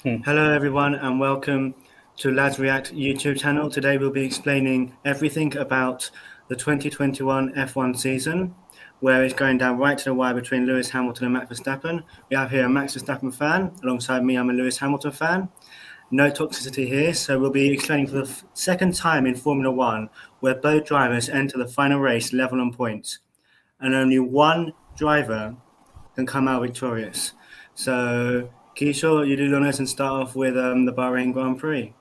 Hmm. Hello, everyone, and welcome to Lads React YouTube channel. Today, we'll be explaining everything about the 2021 F1 season, where it's going down right to the wire between Lewis Hamilton and Max Verstappen. We have here a Max Verstappen fan. Alongside me, I'm a Lewis Hamilton fan. No toxicity here, so we'll be explaining for the second time in Formula One, where both drivers enter the final race level on points, and only one driver can come out victorious. So, Kishore, you do the honors and start off with the Bahrain Grand Prix.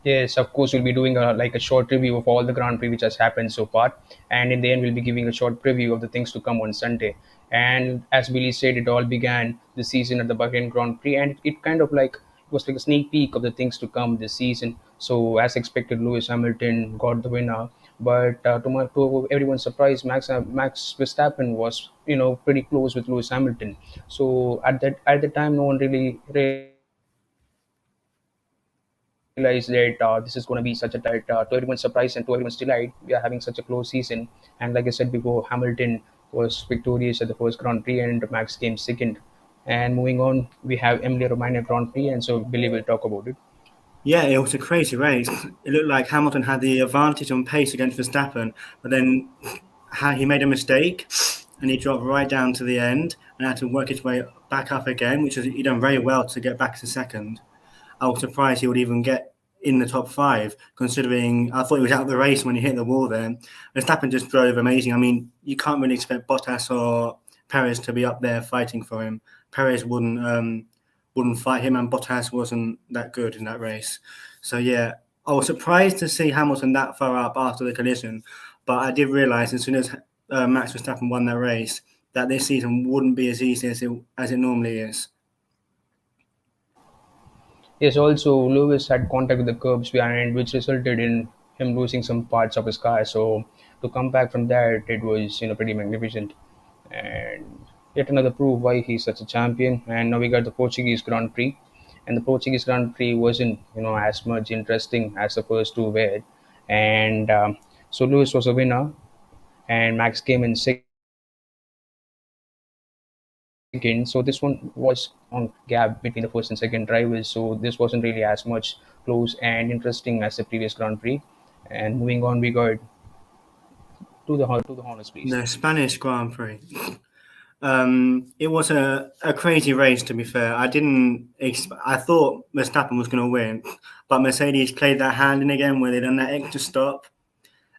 Yes, of course, we'll be doing a short review of all the Grand Prix which has happened so far, and in the end, we'll be giving a short preview of the things to come on Sunday. And as Billy said, it all began this season at the Bahrain Grand Prix, and it kind of like it was like a sneak peek of the things to come this season. So, as expected, Lewis Hamilton got the winner, but to everyone's surprise, Max Verstappen was pretty close with Lewis Hamilton. So at the time, no one really realize that this is going to be such a tight, to everyone's surprise and to everyone's delight, we are having such a close season. And like I said before, Hamilton was victorious at the first Grand Prix and Max came second. And moving on, we have Emilia Romagna Grand Prix, and so Billy will talk about it. Yeah, it was a crazy race. It looked like Hamilton had the advantage on pace against Verstappen, but then he made a mistake and he dropped right down to the end and had to work his way back up again, which he done very well to get back to second. I was surprised he would even get in the top five, considering I thought he was out of the race when he hit the wall there. Verstappen just drove amazing. I mean, you can't really expect Bottas or Perez to be up there fighting for him. Perez wouldn't fight him, and Bottas wasn't that good in that race. So yeah, I was surprised to see Hamilton that far up after the collision, but I did realise as soon as Max Verstappen won that race that this season wouldn't be as easy as it normally is. Yes, also Lewis had contact with the curbs behind, which resulted in him losing some parts of his car. So to come back from that, it was pretty magnificent, and yet another proof why he's such a champion. And now we got the Portuguese Grand Prix, and the Portuguese Grand Prix wasn't as much interesting as the first two were, and so Lewis was a winner, and Max came in second. So this one was on gap between the first and second drivers. So this wasn't really as much close and interesting as the previous Grand Prix. And moving on, we got to the honors, please. The Spanish Grand Prix. It was a crazy race, to be fair. I thought Verstappen was going to win, but Mercedes played that hand in again where they done that extra stop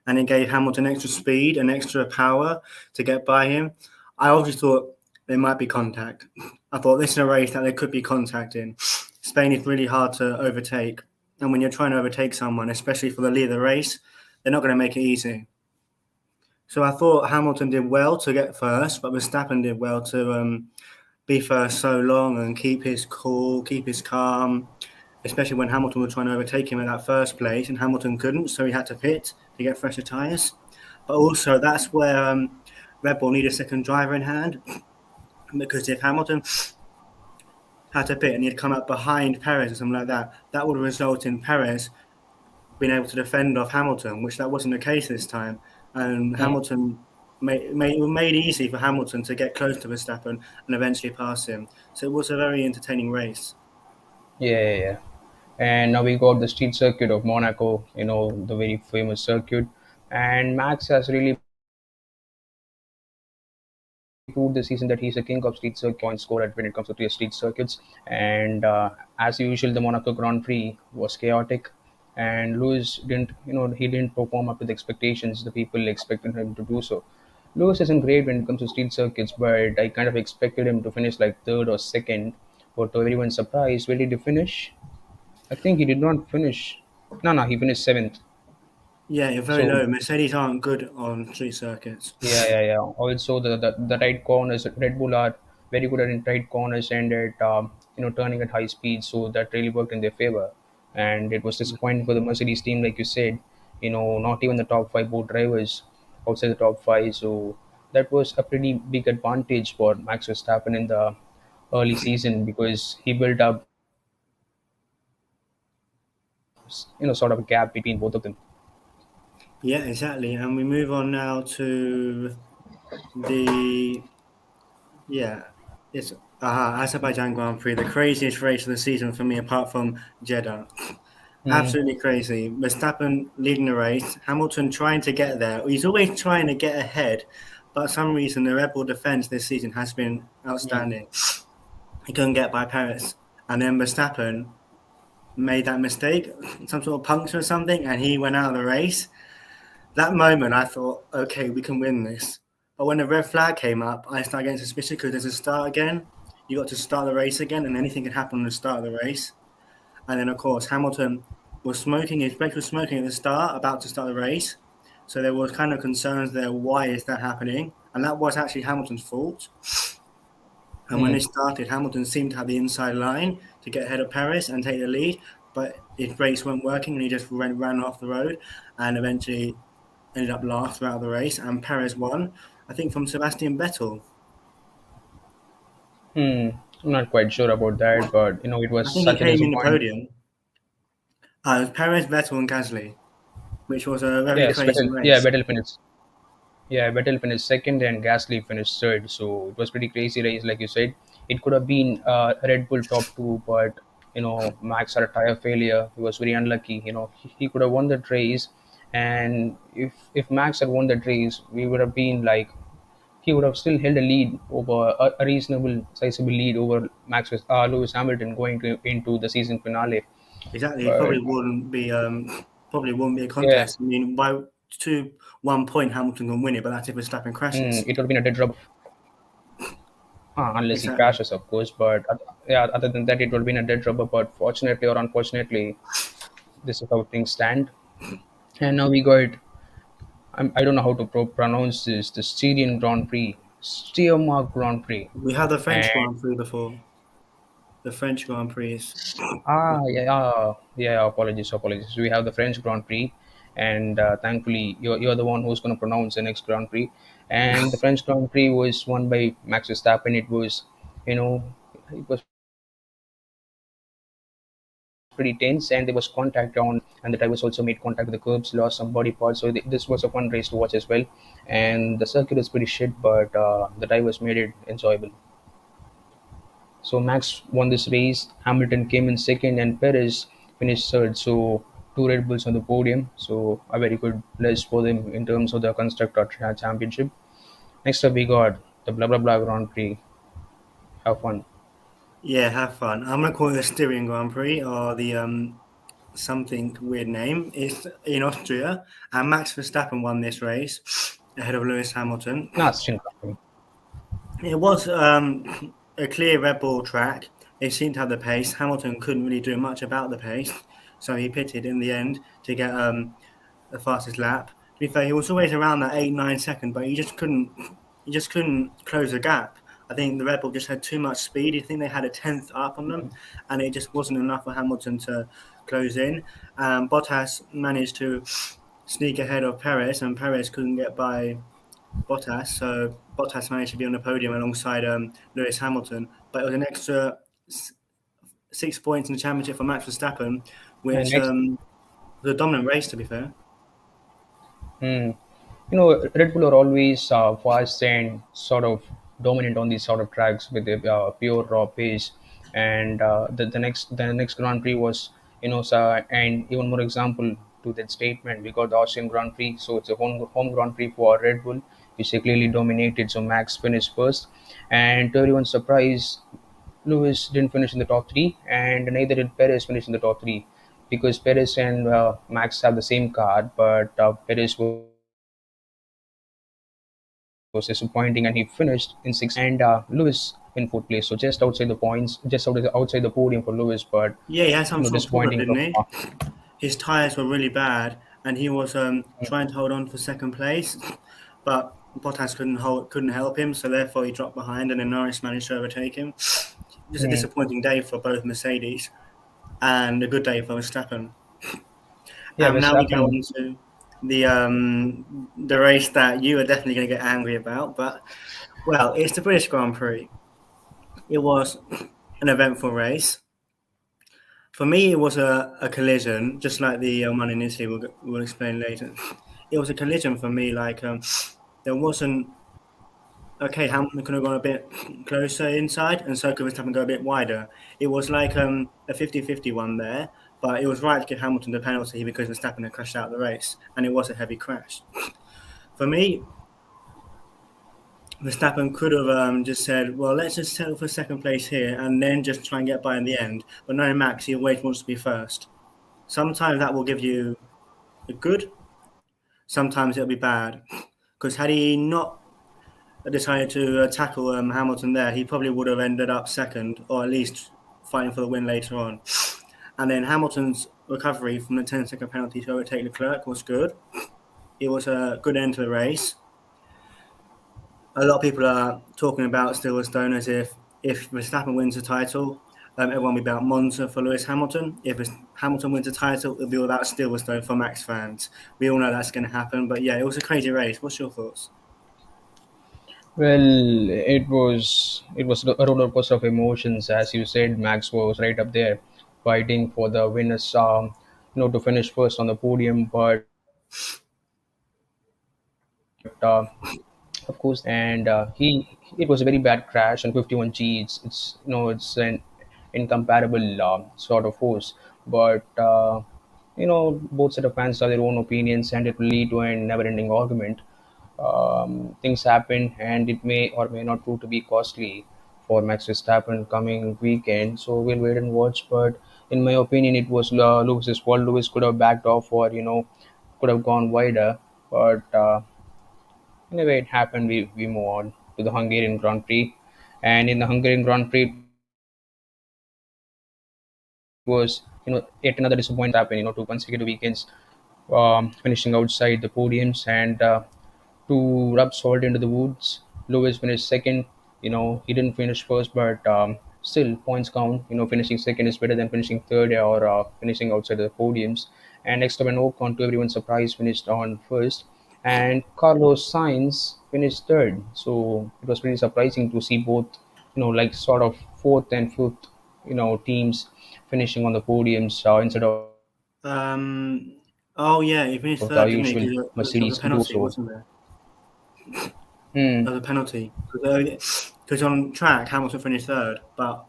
and it gave Hamilton extra speed and extra power to get by him. I obviously thought there might be contact. I thought this is a race that there could be contact in. Spain is really hard to overtake, and when you're trying to overtake someone, especially for the lead of the race, they're not going to make it easy. So I thought Hamilton did well to get first, but Verstappen did well to be first so long and keep his cool, keep his calm, especially when Hamilton was trying to overtake him in that first place, and Hamilton couldn't, so he had to pit to get fresher tyres. But also, that's where Red Bull need a second driver in hand, because if Hamilton had to pit and he'd come up behind Perez or something like that, that would result in Perez being able to defend off Hamilton, which that wasn't the case this time. And Hmm. Hamilton made it easy for Hamilton to get close to Verstappen and eventually pass him. So it was a very entertaining race. Yeah, yeah, yeah. And now we got the street circuit of Monaco, the very famous circuit. And Max has really proved this season that he's a king of street circuit point scorer when it comes to street circuits. And as usual, the Monaco Grand Prix was chaotic, and Lewis didn't, he didn't perform up to the expectations the people expected him to do so. Lewis isn't great when it comes to street circuits, but I kind of expected him to finish like third or second. But to everyone's surprise, where did he finish? I think he did not finish. No, no, he finished seventh. Yeah, you're very So low. Mercedes aren't good on street circuits. yeah, yeah, yeah. Also, the right corners, Red Bull are very good at in tight corners and at turning at high speed, so that really worked in their favor. And it was disappointing for the Mercedes team, like you said. Not even the top five both drivers outside the top five. So that was a pretty big advantage for Max Verstappen in the early season because he built up, sort of a gap between both of them. Yeah, exactly. And we move on now to the yeah, yes. Azerbaijan Grand Prix, the craziest race of the season for me, apart from Jeddah. Hmm. Absolutely crazy. Verstappen leading the race, Hamilton trying to get there. He's always trying to get ahead, but for some reason the Red Bull defense this season has been Hmm. outstanding. He couldn't get by Paris, and then Verstappen made that mistake, some sort of puncture or something, and he went out of the race. That moment, I thought, okay, we can win this. But when the red flag came up, I started getting suspicious because there's a start again. You got to start the race again, and anything can happen on the start of the race. And then, of course, Hamilton was smoking. His brake was smoking at the start, about to start the race. So there was kind of concerns there. Why is that happening? And that was actually Hamilton's fault. And when Hmm. they started, Hamilton seemed to have the inside line to get ahead of Paris and take the lead, but his brakes weren't working and he just ran off the road and eventually ended up last throughout the race. And Perez won, I think, from Sebastian Vettel. Hmm. I'm not quite sure about that, but it I was think he such a came in the disappointment. podium. It was Perez, Vettel, and Gasly, which was a very Yes, crazy Vettel. Yeah, race. Vettel finished. Yeah, Vettel finished second and Gasly finished third. So it was pretty crazy race, like you said. It could have been Red Bull top two, but Max had a tire failure. He was very unlucky. He could have won that race, and if Max had won that race, we would have been like he would have still held a lead over a reasonable, sizable lead over Lewis Hamilton going into the season finale. Exactly, it But probably wouldn't be a yeah, contest. I mean, by 1 point, Hamilton can win it, but that's if Verstappen crashes. it would have been a dead rubber. Unless he Exactly. crashes, of course. But yeah, other than that, it would have been a dead rubber. But fortunately or unfortunately, this is how things stand. And now we got, I don't know how to pronounce this, the Styrian Grand Prix, Steiermark Grand Prix. We had the And French Grand Prix before. The French Grand Prix. yeah, apologies. We have the French Grand Prix, and thankfully, you're the one who's going to pronounce the next Grand Prix. And the French Grand Prix was won by Max Verstappen. You know, it was pretty tense, and there was contact on, and the drivers also made contact with the curbs, lost some body parts. So this was a fun race to watch as well. And the circuit is pretty shit, but the drivers made it enjoyable. So Max won this race. Hamilton came in second, and Perez finished third. So two Red Bulls on the podium. So a very good list for them in terms of the constructor championship. Next up, we got the blah blah blah Grand Prix. Have fun. Yeah, have fun. I'm gonna call it the Styrian Grand Prix or the something weird name. It's in Austria, and Max Verstappen won this race ahead of Lewis Hamilton. Nah, Austrian Grand Prix. It was a clear Red Bull track. They seemed to have the pace. Hamilton couldn't really do much about the pace, so he pitted in the end to get the fastest lap. To be fair, he was always around that 8-9 second, but he just couldn't close the gap. I think the Red Bull just had too much speed. I think they had a tenth up on them, and it just wasn't enough for Hamilton to close in. Bottas managed to sneak ahead of Perez, and Perez couldn't get by Bottas. So Bottas managed to be on the podium alongside Lewis Hamilton, but it was an extra 6 points in the championship for Max Verstappen, And which next, was a dominant race, to be fair. hmm, Red Bull are always fast and sort of dominant on these sort of tracks with their pure raw pace. And the next Grand Prix was, and even more example to that statement, we got the Austrian Grand Prix. So it's a home Grand Prix for Red Bull, which they clearly dominated. So Max finished first, and to everyone's surprise, Lewis didn't finish in the top three, and neither did Perez finish in the top three, because Perez and Max have the same car, but Perez was disappointing, and he finished in sixth, and Lewis in fourth place. So just outside the points, just outside the podium for Lewis, but Yeah, he had some sort of problem, disappointing didn't from he? His tyres were really bad, and he was trying to hold on for second place, but Bottas couldn't help him, so therefore he dropped behind, and then Norris managed to overtake him. Just a mm, disappointing day for both Mercedes, and a good day for Verstappen. yeah, Now we go Verstappen. on to the race that you are definitely going to get angry about, but well, it's the British Grand Prix. It was an eventful race. For me, it was a collision, just like the one in Italy. We'll explain later. It was a collision for me. Like there wasn't okay, Hamilton could have gone a bit closer inside, and so could Verstappen go a bit wider. It was like a 50-50 one there, but it was right to give Hamilton the penalty because Verstappen had crashed out of the race, and it was a heavy crash. For me, Verstappen could have just said, well, let's just settle for second place here and then just try and get by in the end. But no, Max, he always wants to be first. Sometimes that will give you a good, sometimes it'll be bad. Because had he not decided to tackle Hamilton there, he probably would have ended up second or at least fighting for the win later on. And then Hamilton's recovery from the 10-second penalty to overtake Leclerc was good. It was a good end to the race. A lot of people are talking about Silverstone as if Verstappen wins the title, everyone will be about Monza for Lewis Hamilton. If Hamilton wins the title, it'll be without Silverstone for Max fans. We all know that's going to happen, but yeah, it was a crazy race. What's your thoughts? Well, it was a roller coaster of emotions, as you said. Max was right up there, fighting for the winners, to finish first on the podium. But uh, of course, and he it was a very bad crash on 51G. It's an incomparable sort of force, but both set of fans have their own opinions, and it will lead to a never-ending argument. Things happen, and it may or may not prove to be costly for Max Verstappen coming weekend. So we'll wait and watch. But in my opinion, it was Lewis's fault. Lewis could have backed off, or could have gone wider. But anyway, it happened. We move on to the Hungarian Grand Prix, and in the Hungarian Grand Prix, was yet another disappointment happened. 2 consecutive weekends finishing outside the podiums, and to rub salt into the wounds, Lewis finished second. He didn't finish first, but still points count. Finishing second is better than finishing third or finishing outside the podiums. And Esteban Ocon, to everyone's surprise, finished on first, and Carlos Sainz finished third. So it was pretty surprising to see both, like sort of fourth and fifth, teams finishing on the podiums instead Um, oh yeah, he finished of the third, didn't he? usual Because there was a Mercedes do penalty, so. wasn't there? Hmm. There was a penalty because on track Hamilton finished third, but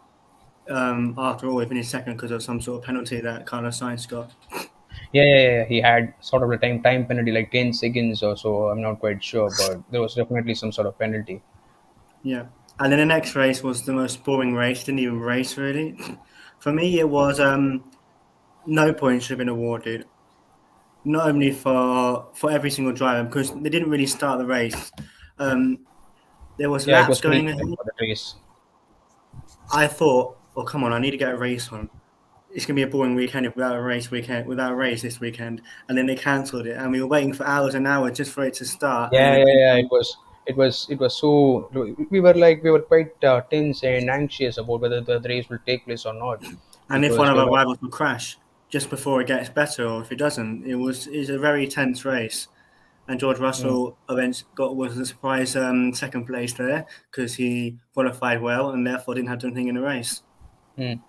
after all, he finished second because of some sort of penalty that Carlos Sainz got. Yeah. He had sort of a time penalty, like 10 seconds or so. I'm not quite sure, but there was definitely some sort of penalty. Yeah. And then the next race was the most boring race. Didn't even race really. For me, it was no points should have been awarded. Not only for every single driver because they didn't really start the race. Um, there was Yeah, it laps was pretty going ahead. even for the race. I thought, oh come on, I need to get a race on. It's gonna be a boring weekend without a race this weekend. And then they cancelled it, and we were waiting for hours and hours just for it to start. And then Yeah. eventually, It was so we were quite tense and anxious about whether the race will take place or not, and if one because of we our were. rivals would crash just before it gets better, or if it doesn't, it's a very tense race. And George Mm, Russell was a surprise second place there because he qualified well and therefore didn't have to do anything in the race. mm.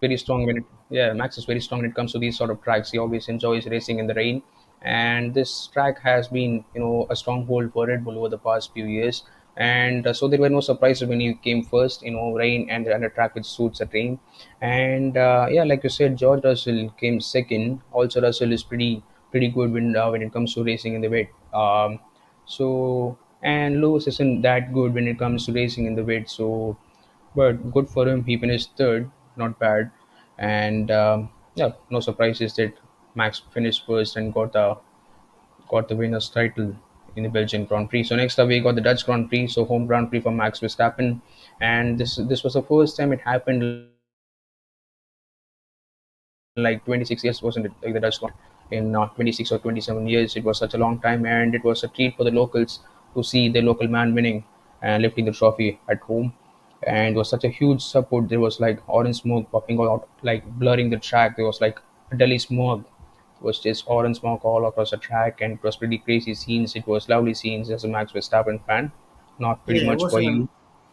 Very strong when it yeah, Max is very strong when it comes to these sort of tracks. He always enjoys racing in the rain, and this track has been a stronghold for Red Bull over the past few years. And so there were no surprises when he came first. Rain and a track which suits the rain. And yeah, like you said, George Russell came second. Also, Russell is pretty good when it comes to racing in the wet. So and Lewis isn't that good when it comes to racing in the wet. So but good for him. He finished third, not bad. And yeah, no surprises that Max finished first and got the winner's title in the Belgian Grand Prix. So next up we got the Dutch Grand Prix, so home Grand Prix for Max Verstappen, and this was the first time it happened in like 26 years, wasn't it? Like the Dutch Grand in 26 or 27 years, it was such a long time, and it was a treat for the locals to see the local man winning and lifting the trophy at home. And it was such a huge support. There was like orange smoke popping out, like blurring the track. There was like a Delhi smog. It was just orange smoke all across the track, and it was pretty crazy scenes. It was lovely scenes as a Max Verstappen fan. Not pretty Yeah, much for you.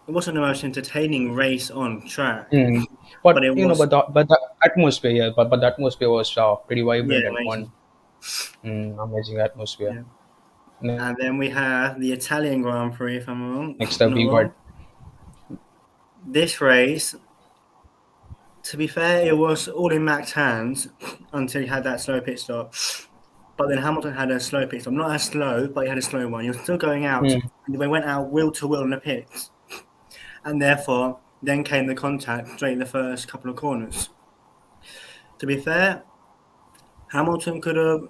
it wasn't the most entertaining race on track, Mm. but But it was but the atmosphere, yeah, but the atmosphere was pretty yeah vibrant and amazing. fun. Amazing atmosphere. Yeah. And then we have the Italian Grand Prix, if I'm wrong. Next up, Not we wrong. got This race, to be fair, it was all in Mac's hands until he had that slow pit stop. But then Hamilton had a slow pit stop. Not as slow, but he had a slow one. He was still going out. Hmm. And they went out wheel to wheel in the pits. And therefore, then came the contact straight in the first couple of corners. To be fair, Hamilton could have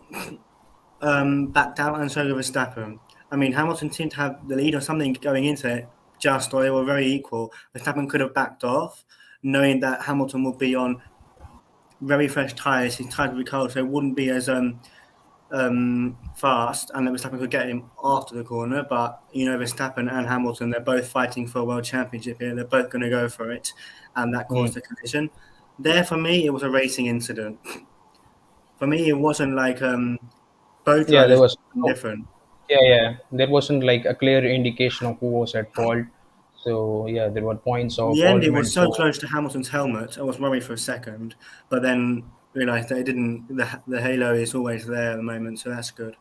backed out and so did Verstappen. I mean, Hamilton seemed to have the lead or something going into it, just or they were very equal. Verstappen could have backed off, knowing that Hamilton would be on very fresh tyres. His tyres would be cold, so it wouldn't be as fast, and then Verstappen could get him after the corner. But Verstappen and Hamilton, they're both fighting for a world championship here. They're both going to go for it, and that caused the collision. There, for me, it was a racing incident. For me, it wasn't like both Yeah, there riders was were no, different. yeah. There wasn't like a clear indication of who was at fault. So yeah, there were points In of the end, it was argument. so So close to Hamilton's helmet. I was worried for a second, but then realised that it didn't. The halo is always there at the moment, so that's good.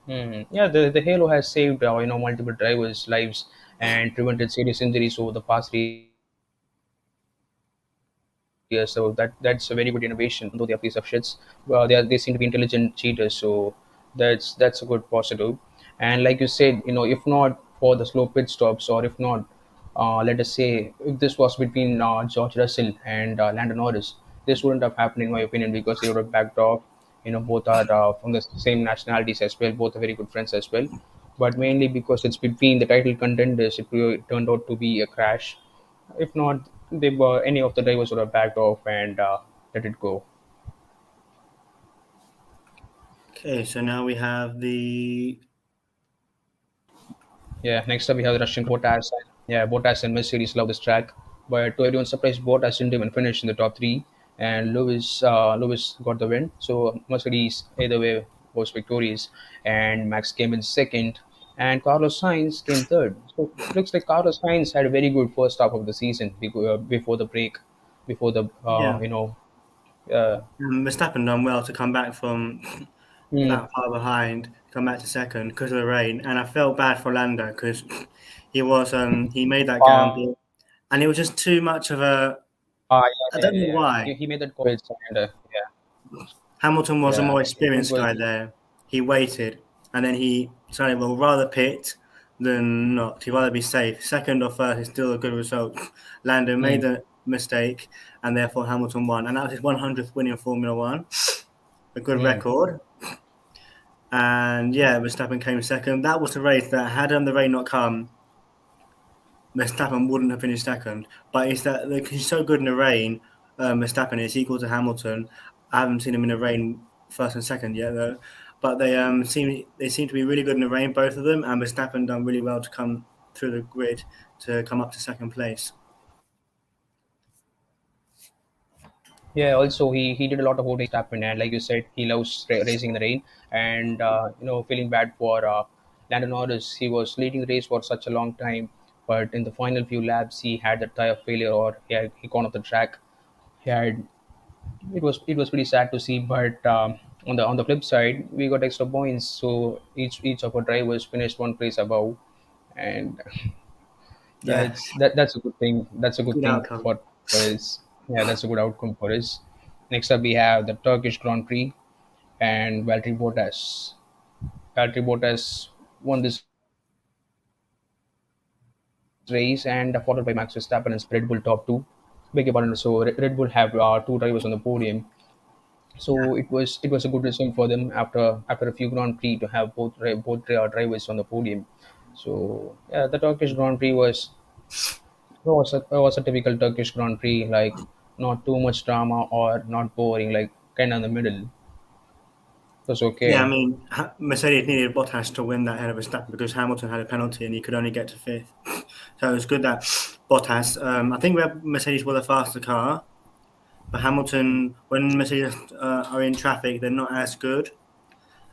yeah, the Halo has saved multiple drivers' lives and prevented serious injuries over the past 3 years. So that's a very good innovation. Though they are piece of shits, they seem to be intelligent cheaters. So that's a good positive. And like you said, if not for the slow pit stops, or if not, let us say, if this was between George Russell and Lando Norris, this wouldn't have happened in my opinion, because they would have backed off. Both are from the same nationalities as well. Both are very good friends as well. But mainly because it's between the title contenders, it turned out to be a crash. If not, any of the drivers would have backed off and let it go. Okay, so now we have the Yeah, next up we have the Russian Bottas. Yeah, Bottas and Mercedes love this track, but to everyone's surprise, Bottas didn't even finish in the top three, and Lewis got the win. So Mercedes either way was victorious, and Max came in second, and Carlos Sainz came third. So it looks like Carlos Sainz had a very good first half of the season before the break, before the yeah. uh, Verstappen done well to come back from mm, that far behind, come back to second because of the rain, and I felt bad for Lando because he made that uh, gamble, and it was just too much of a. I yeah, don't yeah, know yeah. why. He made that call, and Hamilton was a yeah, more it experienced was. guy there. He waited, and then he decided, well, rather pit than not. He'd rather be safe. Second or first is still a good result. Lando made Mm, the mistake, and therefore Hamilton won. And that was his 100th win in Formula One. A good mm. record. And yeah, Verstappen came second. That was the race that, had the rain not come, Verstappen wouldn't have finished second. But it's that like, he's so good in the rain. Verstappen is equal to Hamilton. I haven't seen him in the rain first and second yet though. But they seem to be really good in the rain, both of them. And Verstappen done really well to come through the grid to come up to second place. Yeah, also he did a lot of voting Verstappen, and like you said, he loves racing in the rain. And feeling bad for Lando Norris, he was leading the race for such a long time, but in the final few laps, he had that tire failure, or he gone off the track. He had it was pretty sad to see, but on the flip side, we got extra points, so each of our drivers finished one place above, and Yeah, that's a good thing. That's a good good thing outcome. for us. Yeah, that's a good outcome for us. Next up, we have the Turkish Grand Prix and Valtteri Bottas. Valtteri Bottas won this race, and followed by Max Verstappen and Red Bull top two. Beg your pardon. So Red Bull have two drivers on the podium. So it was a good result for them after a few Grand Prix to have both drivers on the podium. So yeah, the Turkish Grand Prix was a typical Turkish Grand Prix, like not too much drama or not boring, like kind of in the middle. It was Yeah, I okay. mean, Mercedes needed Bottas to win that ahead of Verstappen because Hamilton had a penalty and he could only get to fifth. So it was good that Bottas. I think Mercedes were the faster car, but Hamilton, when Mercedes are in traffic, they're not as good,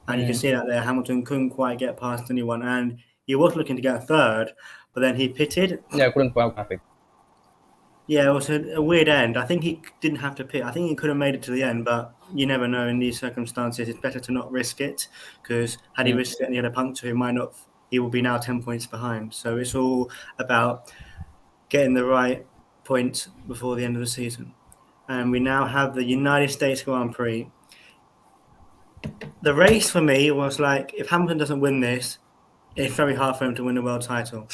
and you can Mm. see that there. Hamilton couldn't quite get past anyone, and he was looking to get third, but then he pitted. Yeah, I couldn't park traffic. Yeah, it was a weird end. I think he didn't have to pit. I think he could have made it to the end, but you never know in these circumstances. It's better to not risk it because had he Mm, risked it and he had a puncture, he might not. He will be now 10 points behind. So it's all about getting the right points before the end of the season. And we now have the United States Grand Prix. The race for me was like, if Hamilton doesn't win this, it's very hard for him to win the world title.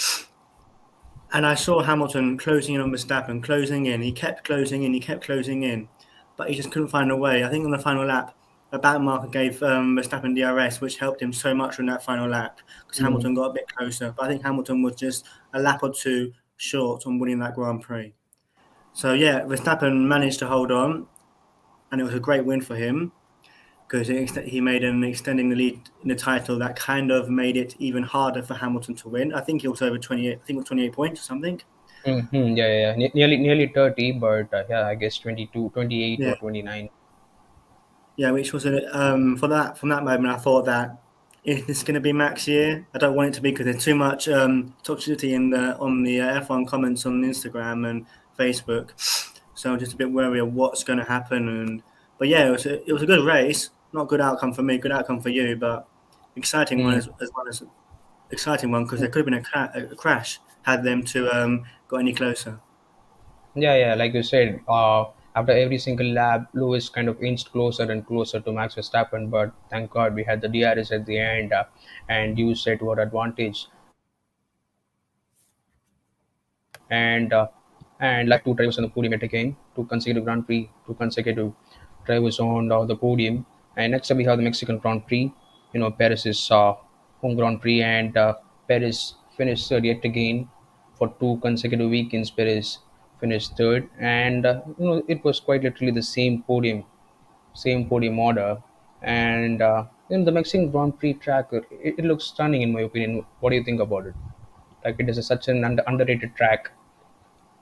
And I saw Hamilton closing in on Verstappen, closing in. He kept closing in, he kept closing in, but he just couldn't find a way. I think on the final lap, a back marker gave Verstappen DRS, which helped him so much on that final lap because mm. Hamilton got a bit closer. But I think Hamilton was just a lap or two short on winning that Grand Prix. So yeah, Verstappen managed to hold on, and it was a great win for him because he made an extending the lead in the title that kind of made it even harder for Hamilton to win. I think it was over 28. I think it was 28 points or something. Yeah, yeah, yeah. Nearly 30, but yeah, I guess 22, 28 Yeah, or 29. yeah. Which was for that from that moment, I thought that if this is going to be Max year, I don't want it to be because there's too much toxicity in the on the F1 comments on Instagram and Facebook. So I'm just a bit wary of what's going to happen. And but yeah, it was a good race. Not good outcome for me, good outcome for you, but exciting one Mm. as well as exciting one because there could have been a crash had them to got any closer. Yeah, yeah, like you said, after every single lap, Lewis kind of inched closer and closer to Max Verstappen. But thank God we had the DRS at the end, and used it to our advantage. And like two drivers on the podium yet again, two consecutive Grand Prix, two consecutive drivers on the podium. And next up we have the Mexican Grand Prix. You know, Perez's home Grand Prix, and Perez finished third yet again for two consecutive weekends. Perez finished third, and it was quite literally the same podium order. And the Mexican Grand Prix track, it looks stunning in my opinion. What do you think about it? Like it is such an underrated track.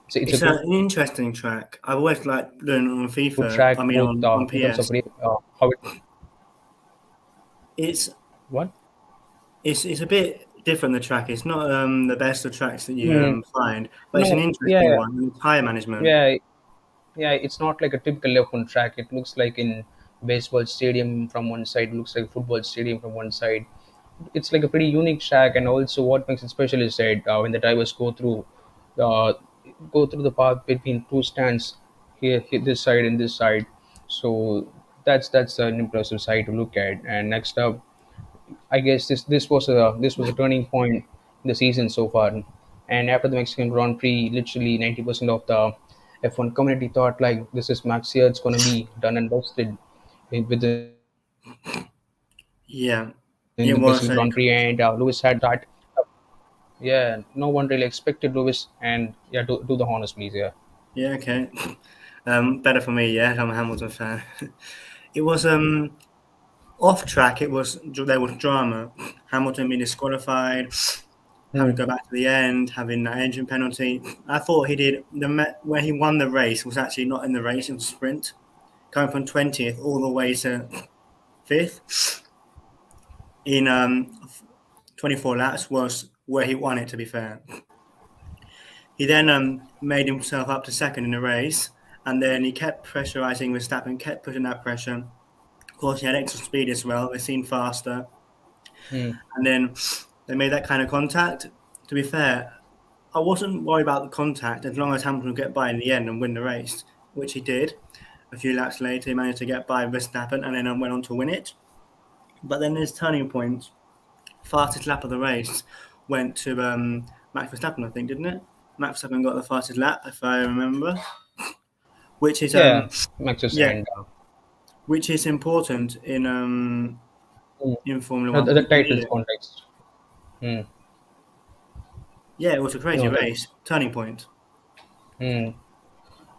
It's a It's an interesting track. I've always liked learning on good FIFA. I track mean, both on in terms of PS. how it It's what. it's a bit different. The track. It's not the best of tracks that you Hmm. find, but it's an No, interesting yeah, one. And tire management. yeah, yeah. It's not like a typical F1 track. It looks like in baseball stadium from one side, looks like football stadium from one side. It's like a pretty unique track, and also what makes it special is that when the drivers uh, go through the path between two stands, here this side and this side. So that's an impressive sight to look at. And next up, I guess this was a turning point in the season so far. And after the Mexican Grand Prix, literally 90% of the F1 community thought like this is Max year, it's gonna be done and dusted within Yeah, the it was Mexican a Grand Prix, and Lewis had that. Yeah, no one really expected Lewis, and yeah, do the honors, please. Yeah. yeah okay. Better for me. Yeah, I'm a Hamilton fan. It was off track. It was there was drama. Hamilton being disqualified, having Hmm. to go back to the end, having that engine penalty. I thought he did where he won the race was actually not in the race; it was a sprint, going from 20th all the way to fifth in 24 laps was where he won it. To be fair, he then made himself up to second in the race, and then he kept pressurizing Verstappen, kept putting that pressure. Of course, he had extra speed as well. They seemed faster, Hmm. and then they made that kind of contact. To be fair, I wasn't worried about the contact as long as Hamilton would get by in the end and win the race, which he did. A few laps later, he managed to get by Verstappen and then went on to win it. But then there's turning points. Fastest lap of the race went to Max Verstappen, I think, didn't it? Max Verstappen got the fastest lap, if I remember, which is Yeah, Max's yeah, and which is important hmm. in Formula No, One the because you need titles it. context. Hmm. Yeah, it was a crazy No, the race, turning point. hmm.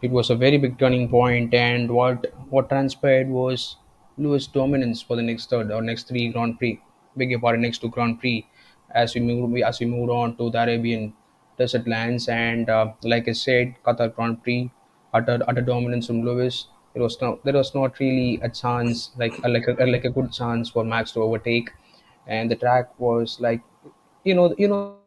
It was a very big turning point, and what transpired was Lewis' dominance for the next third or next three Grand Prix. Beg your pardon, next two Grand Prix, as we moved on to the Arabian desert lands, and like I said, Qatar Grand Prix, utter dominance from Lewis. There was not really a chance like a good chance for Max to overtake, and the track was like, you know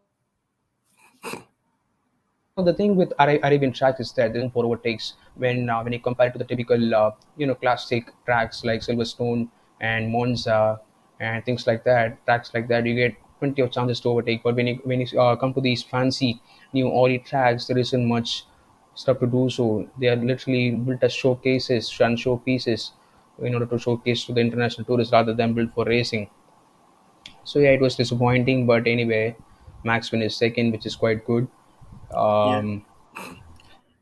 the thing with Arabian tracks is that there's for overtakes when you compare it to the typical classic tracks like Silverstone and Monza and things like that. Tracks like that, you get plenty of chances to overtake. But when you come to these fancy new Audi tracks, there isn't much stuff to do. So they are literally built as showcases and showpieces in order to showcase to the international tourists rather than built for racing. So yeah, it was disappointing, but anyway, Max win is second, which is quite good. Yeah. Um,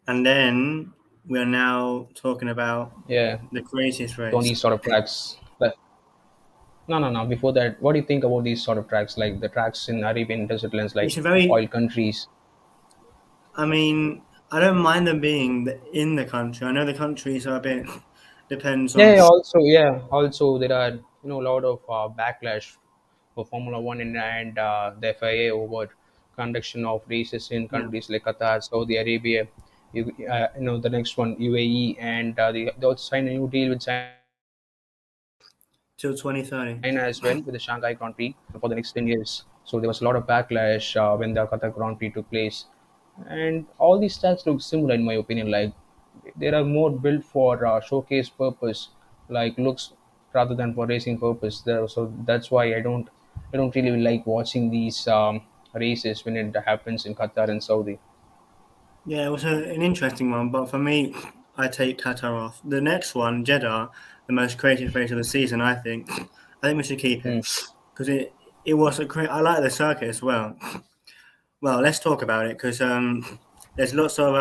And then we are now talking about yeah, the craziest on race. these sort of tracks. But no, no, no. Before that, what do you think about these sort of tracks, like the tracks in Arabian desert lands, like It's a very, oil countries? I mean, I don't mind them being in the country. I know the countries are a bit, depends Yeah, on, also there are a lot of backlash for Formula One and the FIA over conduction of races in yeah, countries like Qatar, Saudi Arabia. The next one UAE, and they also signed a new deal with till 2030. China as well with the Shanghai Grand Prix for the next 10 years. So there was a lot of backlash when the Qatar Grand Prix took place. And all these tracks look similar in my opinion. Like they are more built for showcase purpose, like looks rather than for racing purpose. So that's why I don't really like watching these races when it happens in Qatar and Saudi. Yeah, it was an interesting one, but for me, I take Qatar off. The next one, Jeddah, the most creative race of the season, I think. I think we should keep it Hmm. because it was a great. I like the circuit as well. Well, let's talk about it because there's lots of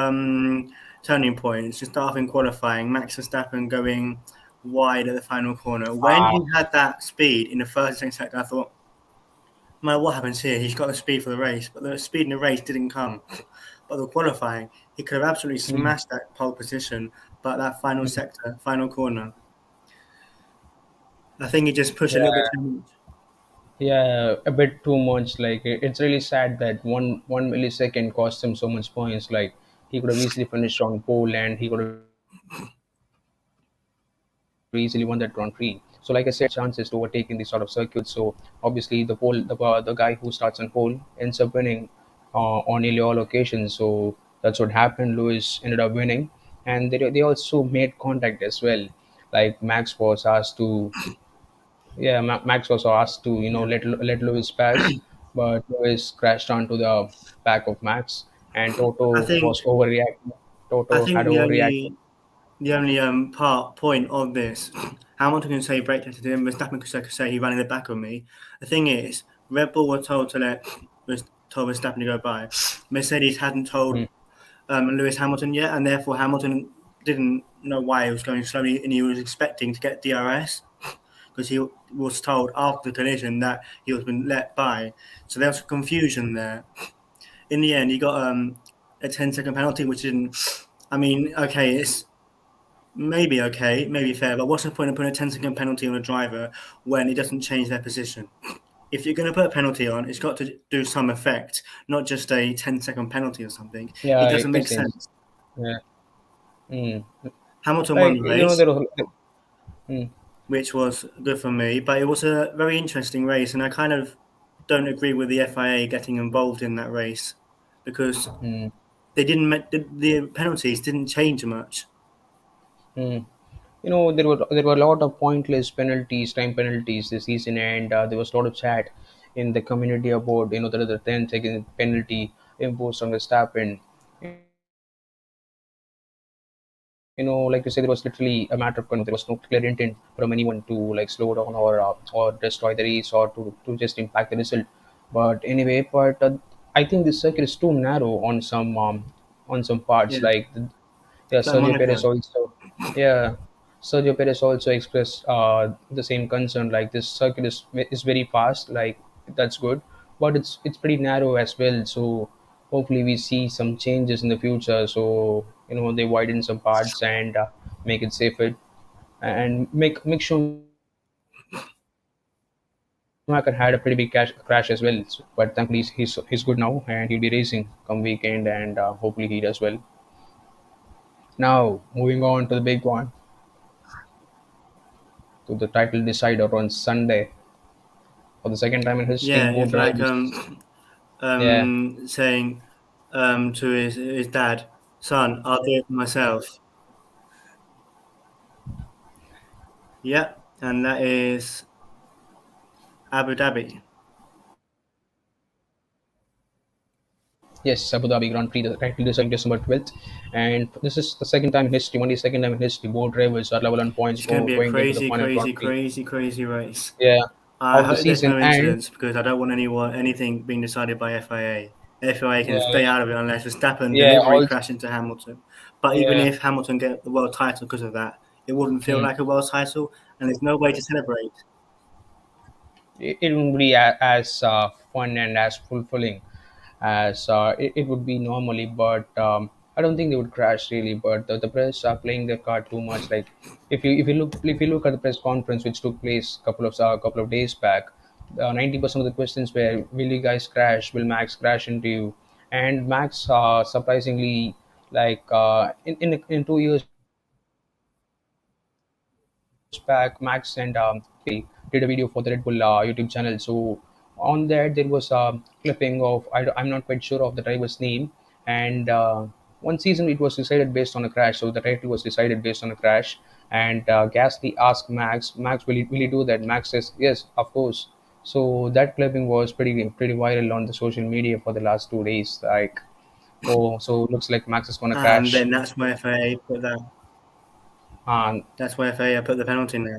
turning points. To start off in qualifying, Max Verstappen going wide at the final corner. When Uh, he had that speed in the first and second sector, I thought, no matter what happens here, he's got the speed for the race. But the speed in the race didn't come. But the qualifying, he could have absolutely hmm, smashed that pole position. But that final hmm. sector, final corner, I think he just pushed a little bit Yeah, too much. yeah, a bit too much. Like it's really sad that one millisecond cost him so much points. Like he could have easily finished on pole and he could have easily won that Grand Prix. So, like I said, chances to overtake in these sort of circuits. So, obviously, the guy who starts on pole ends up winning on nearly all occasions. So that's what happened. Lewis ended up winning, and they also made contact as well. Like Max was asked to, yeah, Max was asked to Yeah, let Lewis pass, but Lewis crashed onto the back of Max, and I Toto think was overreacting. I Toto had think the overreacted. only the only point of this, Hamilton can say brake tested him, Verstappen could say he ran in the back of me. The thing is, Red Bull were told to told Verstappen to go by. Mercedes hadn't told Hmm. Lewis Hamilton yet, and therefore Hamilton didn't know why he was going slowly, and he was expecting to get DRS because he was told after the collision that he was been let by. So there was confusion there. In the end, he got a 10-second penalty, which didn't. I mean, okay, it's maybe okay, maybe fair, but what's the point of putting a 10-second penalty on a driver when it doesn't change their position? If you're going to put a penalty on, it's got to do some effect, not just a 10-second penalty or something. It Yeah, doesn't it make makes sense. sense. Yeah. Mm. Hamilton won Like the race, there was. Mm, which was good for me, but it was a very interesting race, and I kind of don't agree with the FIA getting involved in that race because mm, they didn't the penalties didn't change much. mm. There were a lot of pointless penalties, time penalties this season, and there was a lot of chat in the community about the 10-second penalty imposed on Verstappen. Like you said, it was literally a matter of control. There was no clear intent from anyone to like slow down or destroy the race or to just impact the result. But anyway, I think this circuit is too narrow on some parts. Yeah, Like yeah, like Sergio Monaco. Perez also, yeah, Sergio Perez also expressed the same concern. Like this circuit is very fast. Like that's good, but it's pretty narrow as well. So hopefully we see some changes in the future. So they widen some parts and make it safer and make Schumacher had a pretty big crash as well. But thankfully he's good now and he'll be racing come weekend and hopefully he does well. Now moving on to the big one, to the title decider on Sunday. For the second time in history, Yeah, more it's like drivers. Yeah, saying. to his dad, son, I'll do it myself. Yep, and that is Abu Dhabi. Yes, Abu Dhabi Grand Prix, the title decided December 12th. And this is the second time in history, only second time in history, both drivers are level on points It's going to be a going into the crazy, final crazy, Grand Prix. crazy, crazy race. Yeah, I of the hope there's season. no And incidents because I don't want anything being decided by FIA. FIA yeah, can stay yeah, out of it unless Verstappen yeah, deliberately also, crash into Hamilton. But even yeah, if Hamilton get the world title because of that, it wouldn't feel hmm. like a world title, and there's no way to celebrate. It wouldn't be as fun and as fulfilling as it would be normally. But I don't think they would crash really. But the press are playing their card too much. Like if you look at the press conference which took place couple of days back, 90% of the questions were, "Will you guys crash? Will Max crash into you?" And Max, surprisingly, like in 2 years back, Max and did a video for the Red Bull YouTube channel. So on that, there was a clipping of I'm not quite sure of the driver's name, and one season it was decided based on a crash. So the title was decided based on a crash, and Gasly asked Max, will you do that? Max says, yes, of course. So that clipping was pretty viral on the social media for the last 2 days. Like, oh, so looks like Max is gonna And crash. then that's where FIA put that. And That's where FIA put the penalty in there.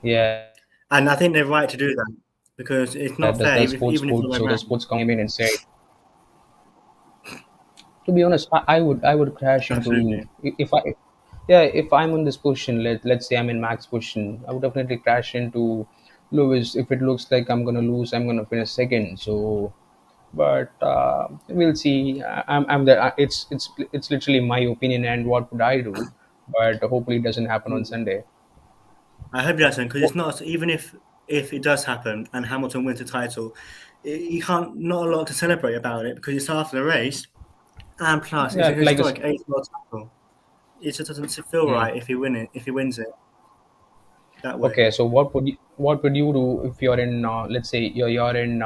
yeah, And I think they're right to do that because it's not fair, the sports even if it code. went So the round. sports come in and say, to be honest, I would crash into Absolutely. if I yeah, if I'm in this position, let's say I'm in Max position, I would definitely crash into Lewis. If it looks like I'm gonna lose, I'm gonna finish second. So but we'll see. I'm the it's literally my opinion and what would I do, but hopefully it doesn't happen on Sunday. I hope it doesn't because Oh, it's not even if it does happen and Hamilton wins the title, you can't not a lot to celebrate about it because it's after the race and plus it's yeah, a like historic eighth world title. It just doesn't feel hmm. right if he wins it that way. Okay, so what would you do if you're in let's say you're in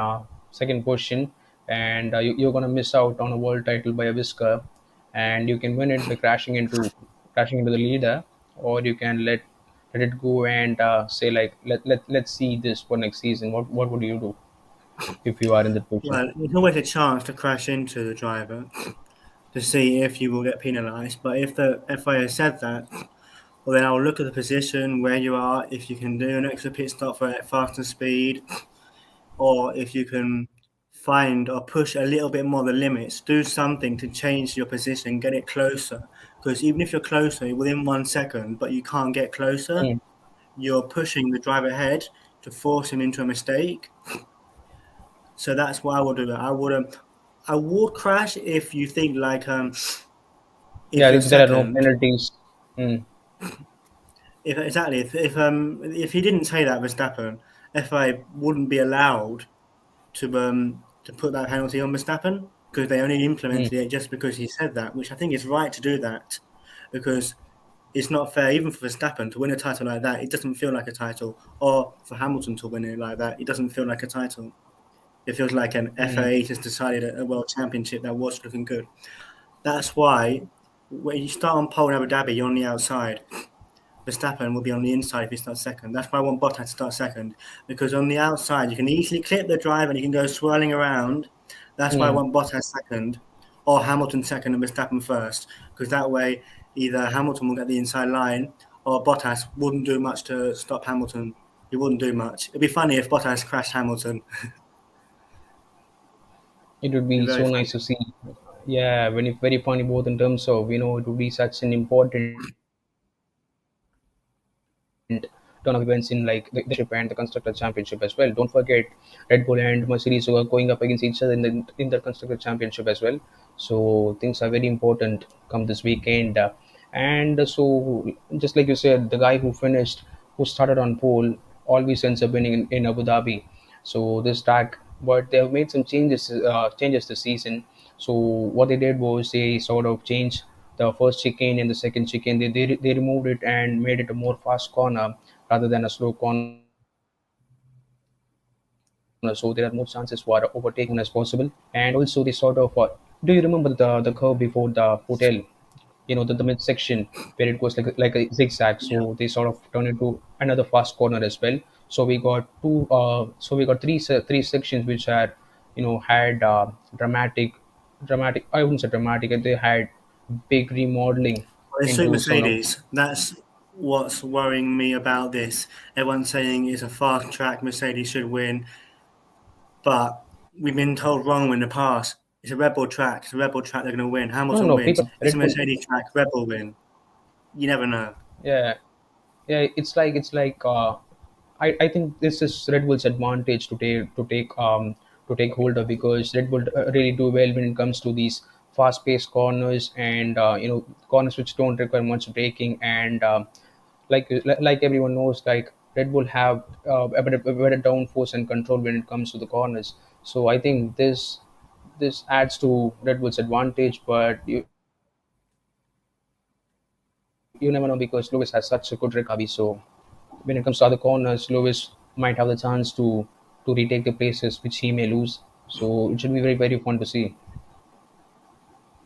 second position, and you're gonna miss out on a world title by a whisker, and you can win it by crashing into the leader, or you can let it go and say like let's see this for next season. What would you do if you are in that position? Well, there's always a chance to crash into the driver to see if you will get penalised. But if the FIA said that, well, then I'll look at the position where you are, if you can do an extra pit stop for faster speed, or if you can find or push a little bit more the limits, do something to change your position, get it closer. Because even if you're closer within 1 second, but you can't get closer, Mm. you're pushing the driver ahead to force him into a mistake. So that's why I would do. I would crash if you think like if Yeah, you're there are no second. penalties. Mm. If exactly if he didn't say that Verstappen, FI wouldn't be allowed to put that penalty on Verstappen because they only Mm. implemented it just because he said that, which I think is right to do that because it's not fair even for Verstappen to win a title like that. It doesn't feel like a title, or for Hamilton to win it like that. It doesn't feel like a title. It feels like an Mm. FIA just decided a world championship that was looking good. That's why when you start on pole in Abu Dhabi, you're on the outside. Verstappen will be on the inside if he starts second. That's why I want Bottas to start second because on the outside you can easily clip the drive and you can go swirling around. That's why I Mm. want Bottas second, or Hamilton second and Verstappen first, because that way either Hamilton will get the inside line or Bottas wouldn't do much to stop Hamilton. He wouldn't do much. It'd be funny if Bottas crashed Hamilton. It would It'd be be very so funny. nice to see. Yeah, when it's very funny both in terms of it would be such an important turn of events in like the ship and the constructor championship as well. Don't forget Red Bull and Mercedes were going up against each other in the constructor championship as well. So things are very important come this weekend. And so just like you said, the guy who started on pole always ends up winning in Abu Dhabi. So this track, but they have made some changes this season. So what they did was they sort of changed the first chicane and the second chicane. They removed it and made it a more fast corner rather than a slow corner. So there are more chances for overtaking as possible. And also they sort of Do you remember the curve before the hotel? The midsection where it goes like a zigzag. Yeah, So they sort of turn into another fast corner as well. So we got two. So we got three sections which had had dramatic. I wouldn't say dramatic. They had big remodeling well, they suit into some of. Mercedes. That's what's worrying me about this. Everyone's saying it's a fast track, Mercedes should win, but we've been told wrong in the past. It's a Red Bull track. It's a Red Bull track. They're going to win. No, Hamilton no, wins. people. It's a Red Bull. Mercedes track. Red Bull win. You never know. Yeah, yeah. It's like. I think this is Red Bull's advantage to take hold of, because Red Bull really do well when it comes to these fast-paced corners, and corners which don't require much braking, and like everyone knows, like Red Bull have a better downforce and control when it comes to the corners. So I think this adds to Red Bull's advantage, but you never know, because Lewis has such a good recovery. So when it comes to other corners, Lewis might have the chance to retake the places which he may lose. So it should be very very fun to see.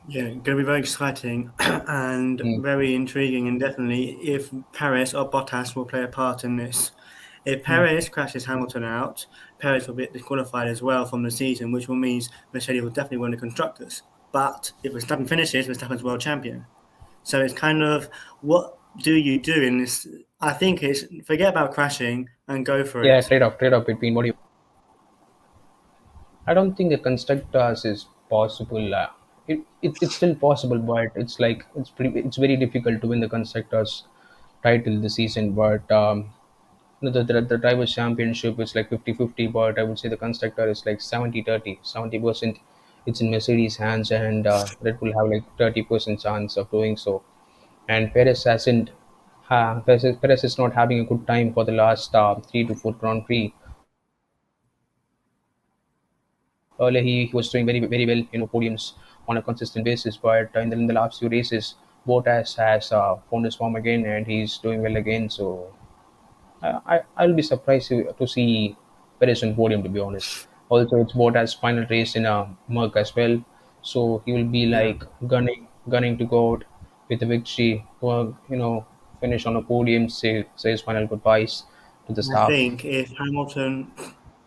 Yeah, going to be very exciting and Mm. very intriguing, and definitely if Perez or Bottas will play a part in this. If Mm. Perez crashes Hamilton out, Perez will be disqualified as well from the season, which will mean Mercedes will definitely win the constructors. But if Verstappen finishes, Verstappen's world champion. So it's kind of, what do you do in this? I think it's forget about crashing and go for Yeah, it. trade off between what you. I don't think the constructors is possible. It's still possible, but it's very difficult to win the constructors title this season. But the drivers championship is like 50-50, but I would say the constructor is like 70-30. 70% it's in Mercedes hands, and Red Bull have like 30% chance of doing so. And Perez is not having a good time for the last 3 to 4 Grand Prix. Earlier, he was doing very very well, podiums on a consistent basis. But in the last few races, Bottas has found his form again, and he's doing well again. So I'll be surprised to see Perez on podium, to be honest. Also, it's Bottas' final race in a Merc as well, so he will be Yeah. like gunning to go out with a victory, to finish on a podium, say his final goodbyes to the I staff. think if Hamilton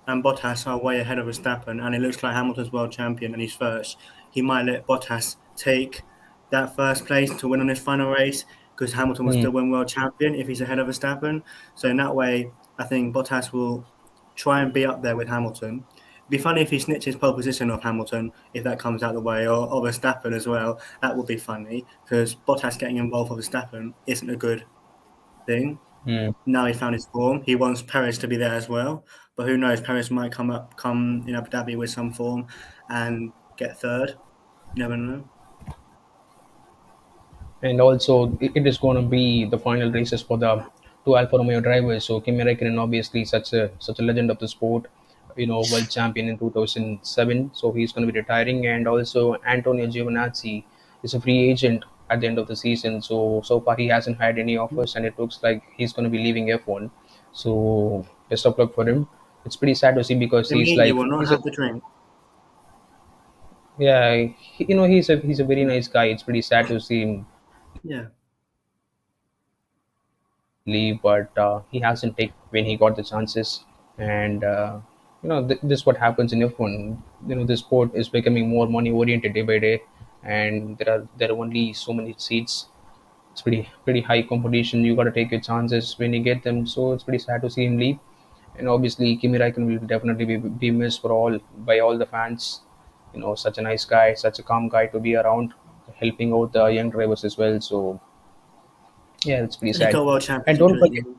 and Bottas are way ahead of Verstappen, and it looks like Hamilton's world champion and he's first, he might let Bottas take that first place to win on his final race, because Hamilton will Hmm. still win world champion if he's ahead of Verstappen. So in that way, I think Bottas will try and be up there with Hamilton. It'd be funny if he snitches pole position off Hamilton, if that comes out the way, or Verstappen as well. That would be funny, because Bottas getting involved with Verstappen isn't a good thing. Hmm. Now he found his form. He wants Perez to be there as well, but who knows? Perez might come in Abu Dhabi with some form and get third. You never know. And also, it is going to be the final races for the two Alfa Romeo drivers. So Kimi Räikkönen, obviously such a legend of the sport, world champion in 2007. So he's going to be retiring, and also Antonio Giovinazzi is a free agent at the end of the season. So far he hasn't had any offers, and it looks like he's going to be leaving F1. So best of luck for him. It's pretty sad to see, because he's Emilia like will not he's a have the drink. yeah he's a very nice guy. It's pretty sad to see him Yeah, leave, but he hasn't taken when he got the chances. And this is what happens in F1. The sport is becoming more money oriented day by day, and there are only so many seats. It's pretty high competition. You got to take your chances when you get them. So it's pretty sad to see him leave. And obviously, Kimi Räikkönen will definitely be missed by all the fans. Such a nice guy, such a calm guy to be around, helping out the young drivers as well. So yeah, it's pretty and he sad. got world And championship don't as forget, well.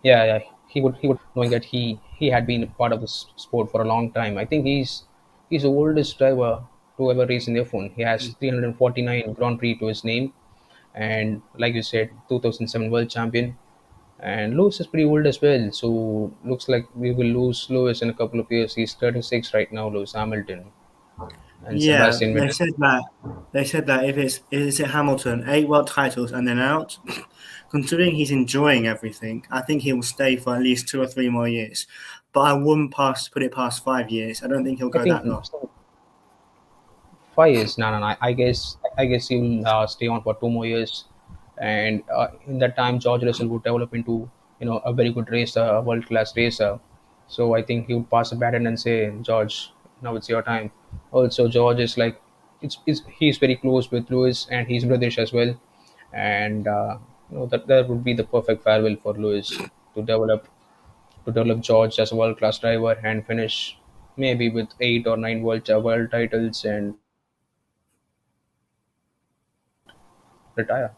yeah, he would knowing that he had been part of this sport for a long time. I think he's the oldest driver to ever race in F1. He has 349 Grand Prix to his name, and like you said, 2007 world champion. And Lewis is pretty old as well, so looks like we will lose Lewis in a couple of years. He's 36 right now, Lewis Hamilton, and Yeah, Sebastian Vettel. they said that if it's at Hamilton, 8 world titles and then out. Considering he's enjoying everything, I think he will stay for at least 2 or 3 more years. but I wouldn't put it past 5 years. I don't think he'll I go think that long. 5 years. No, no, no. I guess he will stay on for 2 more years, and in that time, George Russell would develop into a very good racer, a world class racer. So I think he would pass the baton and say, George, now it's your time. Also, George is like, he's very close with Lewis, and he's British as well, and that would be the perfect farewell for Lewis to develop George as a world class driver and finish maybe with 8 or 9 world titles and retire.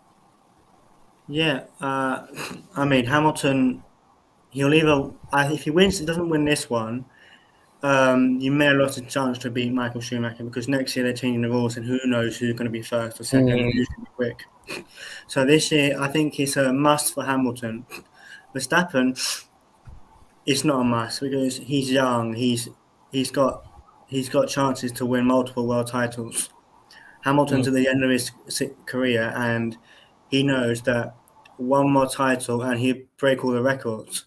Yeah, I mean Hamilton. He'll either if he wins, he doesn't win this one. You may have lost a chance to beat Michael Schumacher because next year they're changing the rules, and who knows who's going to be first or second and Mm, who's going to be quick. So this year, I think it's a must for Hamilton. Verstappen, it's not a must because he's young. He's got he's got chances to win multiple world titles. Hamilton's mm, at the end of his career, and he knows that one more title and he'll break all the records.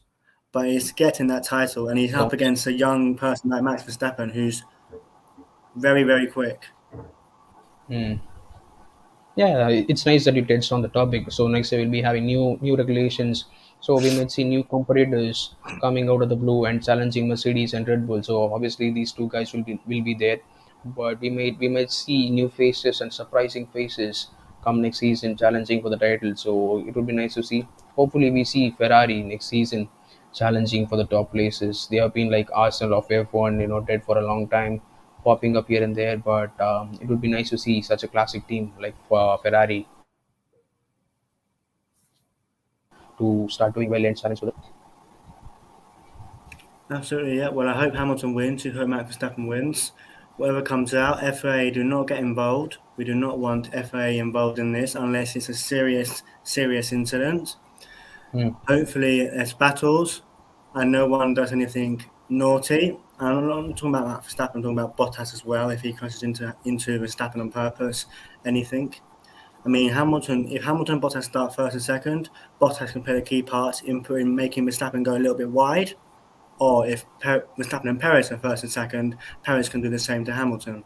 But he's getting that title, and he's yeah. up against a young person like Max Verstappen, who's very, very quick. Mm. Yeah, it's nice that you touched on the topic. So next year we'll be having new regulations. So we might see new competitors coming out of the blue and challenging Mercedes and Red Bull. So obviously these two guys will be there, but we might see new faces and surprising faces come next season challenging for the title. So it would be nice to see. Hopefully we see Ferrari next season challenging for the top places. They have been like Arsenal of F1, dead for a long time, popping up here and there. But it would be nice to see such a classic team like Ferrari to start doing well and challenge for the. Absolutely, yeah. Well, I hope Hamilton wins. I hope Max Verstappen wins. Whatever comes out, FA do not get involved. We do not want FA involved in this unless it's a serious, serious incident. Hmm. Hopefully, it's battles and no one does anything naughty. And I'm not talking about Verstappen, I'm talking about Bottas as well. If he crashes into Verstappen on purpose, anything. I mean, If Hamilton and Bottas start first and second, Bottas can play the key parts in making Verstappen go a little bit wide. Or if Verstappen and Perez are first and second, Perez can do the same to Hamilton.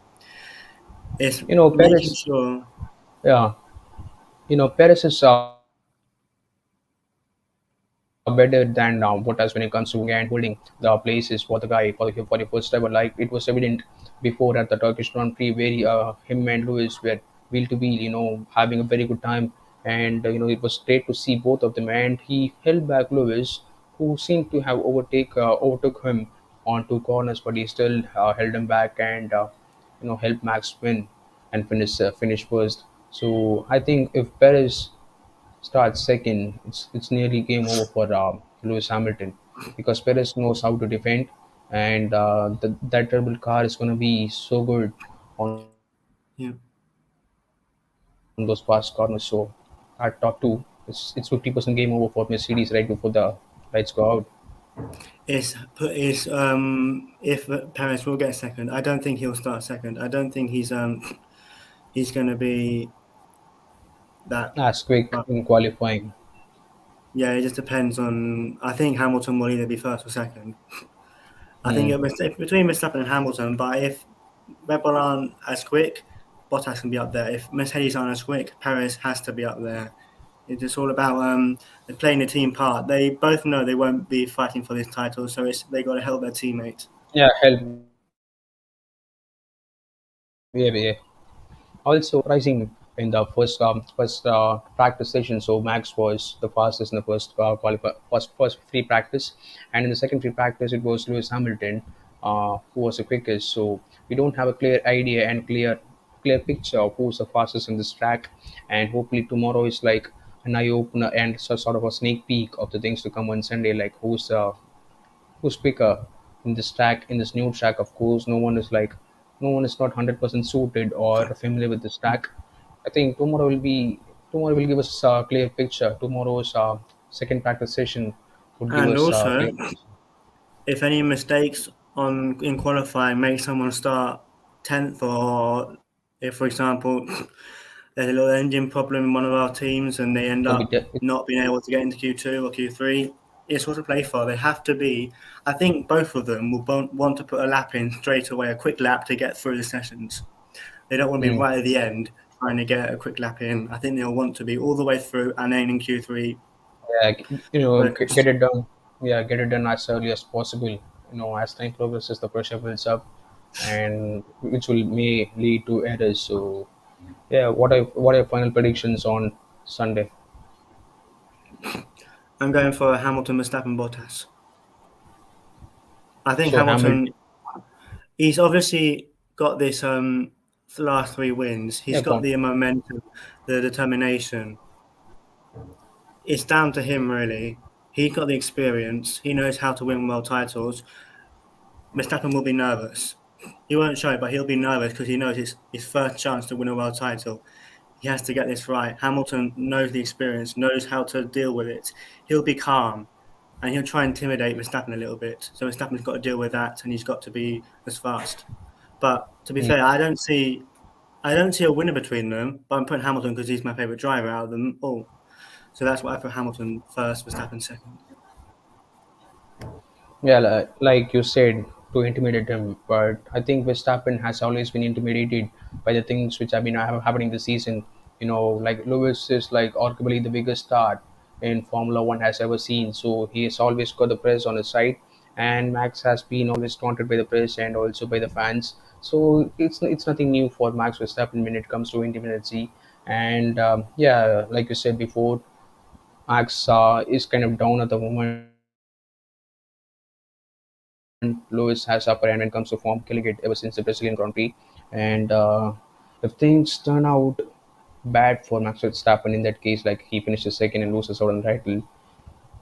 It's making Perez, sure. yeah, Perez is better than Bottas when it comes to and holding the places for the guy for the first ever. Like it was evident before at the Turkish Grand Prix, where him and Lewis were wheel to wheel, having a very good time, and it was great to see both of them. And he held back Lewis, who seemed to have overtook him on two corners, but he still held him back and helped Max win and finish first. So I think if Perez starts second, it's nearly game over for Lewis Hamilton because Perez knows how to defend, and that terrible car is going to be so good on Yeah. those fast corners. So at top two, it's 50% game over for Mercedes right before the lights go out. If Perez will get second, I don't think he'll start second. I don't think he's going to be that. As quick But in qualifying. yeah, it just depends on. I think Hamilton will either be first or second. I think Hmm. it's between Verstappen and Hamilton. But if Red Bull aren't as quick, Bottas can be up there. If Mercedes aren't as quick, Perez has to be up there. It's all about playing the team part. They both know they won't be fighting for this title, so they got to help their teammates. Yeah, help. Yeah, yeah. Also, rising in the first practice session, so Max was the fastest in the first free practice, and in the second free practice, it was Lewis Hamilton who was the quickest. So we don't have a clear idea and clear picture of who's the fastest in this track, and hopefully tomorrow is like an eye opener and sort of a sneak peek of the things to come on Sunday, like who's quicker in this track, in this new track. Of course, no one is not 100% suited or familiar with this track. I think tomorrow will give us a clear picture. Tomorrow's second practice session would give And us a also, clear picture. if any mistakes in qualifying make someone start 10th, or if, for example, there's a little engine problem in one of our teams and they end It'll be up de- not being able to get into Q2 or Q3, it's what to play for. They have to be. I think both of them will want to put a lap in straight away, a quick lap to get through the sessions. They don't want to be Mm. right at the end trying to get a quick lap in. I think they'll want to be all the way through and then in Q3 Yeah, get focused. it done. Yeah, get it done as early as possible. As time progresses, the pressure builds up, and which will may lead to errors. So, yeah, what are your final predictions on Sunday? I'm going for Hamilton, Verstappen, Bottas. I think So Hamilton, Hamilton. He's obviously got this last three wins. He's yeah, got gone. the momentum, the determination. It's down to him really. He's got the experience. He knows how to win world titles. Verstappen will be nervous. He won't show it, but he'll be nervous because he knows it's his first chance to win a world title. He has to get this right. Hamilton knows the experience, knows how to deal with it. He'll be calm and he'll try and intimidate Verstappen a little bit. So Verstappen's got to deal with that and he's got to be as fast. But to be Mm. fair, I don't see a winner between them, but I'm putting Hamilton because he's my favourite driver out of them all. So that's why I put Hamilton first, Verstappen second. Yeah, like you said, to intimidate him. But I think Verstappen has always been intimidated by the things which have been happening this season. Like Lewis is like arguably the biggest star in Formula One has ever seen. So he has always got the press on his side, and Max has been always taunted by the press and also by the fans. So it's nothing new for Max Verstappen when it comes to intimidacy. And yeah, like you said before, Max is kind of down at the moment. Lewis has upper hand when it comes to form, killing it ever since the Brazilian Grand Prix. And if things turn out bad for Max Verstappen in that case, like he finishes second and loses out on the title,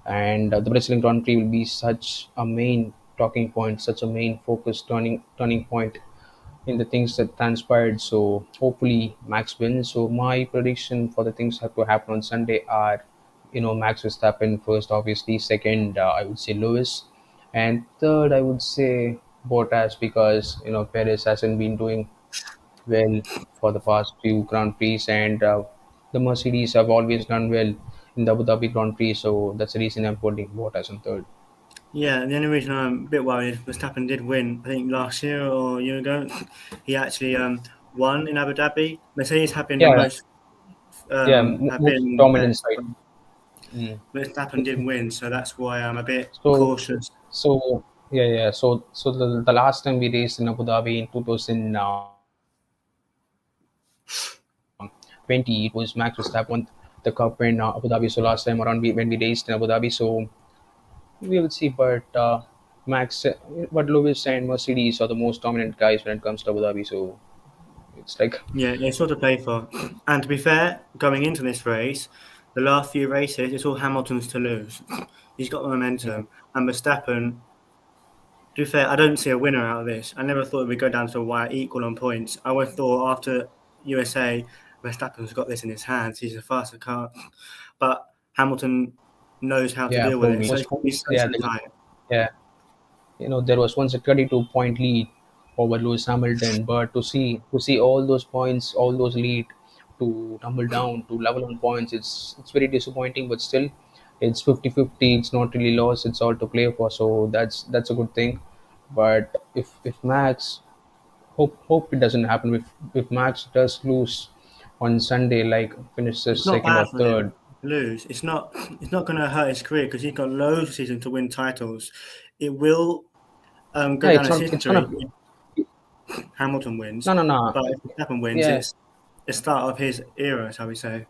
and the Brazilian Grand Prix will be such a main talking point, such a main focus turning point in the things that transpired. So hopefully Max wins. So my prediction for the things that will happen on Sunday are, Max Verstappen first, obviously. Second, I would say Lewis, and third, I would say Bottas because Perez hasn't been doing well for the past few Grand Prix, and the Mercedes have always done well in the Abu Dhabi Grand Prix. So that's the reason I'm putting Bottas on third. Yeah, the only reason I'm a bit worried is Verstappen did win, I think last year or a year ago. He actually won in Abu Dhabi. Mercedes have been the Yeah, most yeah, have most been dominant best, side. but Mm. Verstappen did win, so that's why I'm a bit So, cautious. so yeah, yeah. So the last time we raced in Abu Dhabi in 2020, it was Max Verstappen won the cup in Abu Dhabi. So last time around when we raced in Abu Dhabi, so we will see. Max, but Lewis and Mercedes are the most dominant guys when it comes to Abu Dhabi. So it's like, Yeah, it's sort of play for. And to be fair, going into this race, the last few races, it's all Hamilton's to lose. He's got the mm, momentum. And Verstappen, to be fair, I don't see a winner out of this. I never thought it would go down to a wire equal on points. I always thought after USA, Verstappen's got this in his hands. He's a faster car. But Hamilton knows how to yeah, deal with for it. me, So it's going to be so, yeah, so tight. yeah. There was once a 22-point lead over Lewis Hamilton, but to see all those points, all those lead to tumble down to level on points, it's very disappointing. But still, it's 50-50. It's not really lost. It's all to play for. So that's a good thing. But if Max, hope it doesn't happen. If Max does lose on Sunday, like finishes It's not second bad or for third, him to lose. It's not going to hurt his career because he's got loads of seasons to win titles. It will go yeah, down it's as not. It's gonna. history if Hamilton wins. No, no, no. But if Verstappen wins, Yeah, it's the start of his era, shall we say.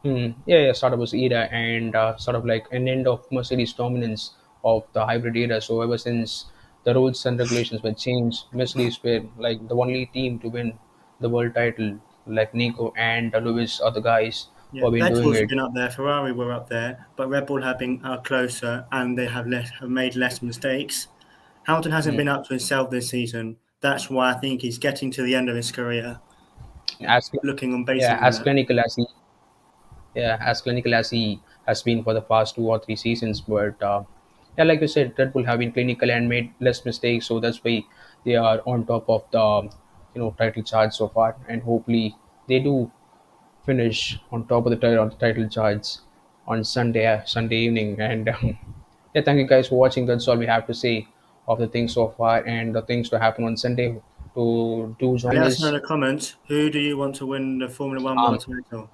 Yeah, yeah, startup was era and sort of like an end of Mercedes dominance of the hybrid era. So ever since the rules and regulations were changed, Mercedes were like the only team to win the world title. Like Nico and Lewis are the guys Yeah, who have been Red doing Bull's it. been up there, Ferrari were up there, but Red Bull have been closer and they have made less mistakes. Hamilton hasn't Mm. been up to himself this season. That's why I think he's getting to the end of his career, As looking on yeah, basing on as that. clinical as he yeah, as clinical as he has been for the past 2 or 3 seasons. But yeah, like you said, Red Bull have been clinical and made less mistakes, so that's why they are on top of the title charts so far, and hopefully they do finish on top of the title charts on Sunday evening. And Yeah, thank you guys for watching. That's all we have to say of the things so far and the things to happen on Sunday. To do join Let us know in us. the comments, who do you want to win the Formula One Um, World title?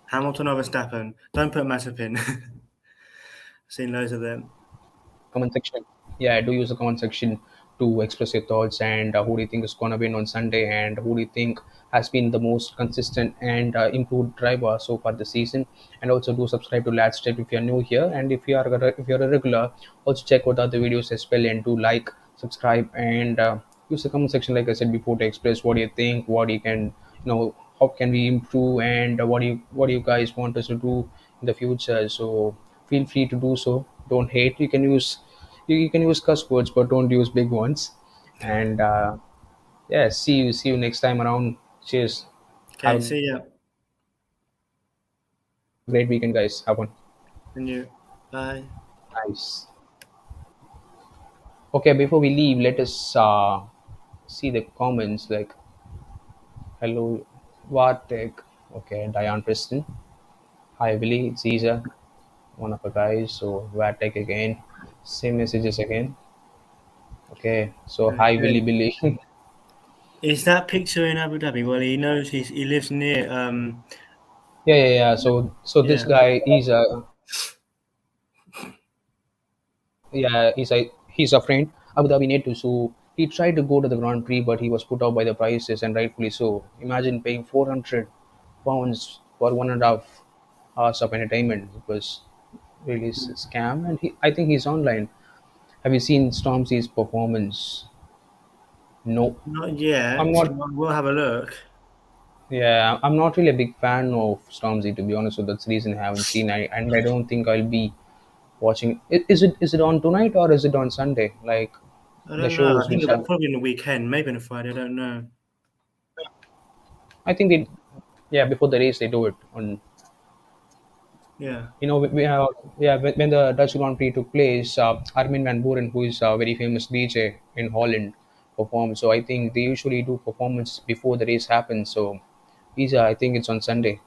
Hamilton or Verstappen? Don't put Mazepin. Seen loads of them. comment section. Yeah, do use the comment section to express your thoughts and who do you think is gonna win on Sunday and who do you think has been the most consistent and improved driver so far this season. And also do subscribe to Lad Step if you're new here, and if you're a regular, also check out other videos as well and do like, subscribe, and use the comment section like I said before to express what you think, what you can, how can we improve, and what do you guys want us to do in the future. So feel free to do so. Don't hate. You can use cuss words, but don't use big ones. And yeah, see you next time around. Cheers. Okay, Have a see ya. great weekend, guys. Have one. And you. Bye. Nice. Okay, before we leave, let us see the comments. Like, hello, Vartek. Okay, Diane Preston. Hi, Willie. It's Isa, one of the guys. So, Vartek again. Same messages again. Okay, so hi, Willie Okay. Billy. Is that picture in Abu Dhabi? Well, he knows he lives near. Yeah. So this Yeah. guy is a yeah, he's a friend, Abu Dhabi native. So he tried to go to the Grand Prix, but he was put off by the prices, and rightfully so. Imagine paying £400 for 1.5 hours of entertainment. It was really a scam, and I think he's online. Have you seen Stormzy's performance? No, Not I'm yet. not. We'll have a look. Yeah, I'm not really a big fan of Stormzy, to be honest. So that's the reason I haven't seen. And I don't think I'll be watching. Is it on tonight or is it on Sunday? Like I the don't know. I shows think which about have. probably in the weekend, maybe on a Friday. I don't know. I think they, yeah, before the race they do it on. Yeah. We have, yeah, when the Dutch Grand Prix took place, Armin van Buuren, who is a very famous DJ in Holland, performed. So I think they usually do performance before the race happens. So these are, I think it's on Sunday.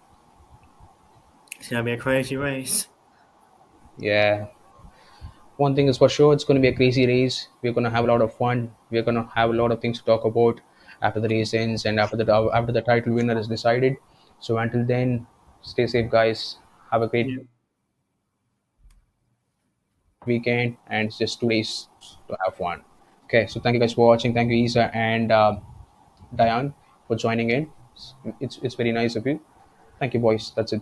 It's gonna be a crazy race. Yeah. One thing is for sure, it's going to be a crazy race. We're going to have a lot of fun. We're going to have a lot of things to talk about after the race ends and after the title winner is decided. So until then, stay safe, guys. Have a great Yeah. weekend, and it's just 2 days to have fun. Okay, so thank you guys for watching. Thank you, Isa and Diane, for joining in. It's very nice of you. Thank you, boys. That's it.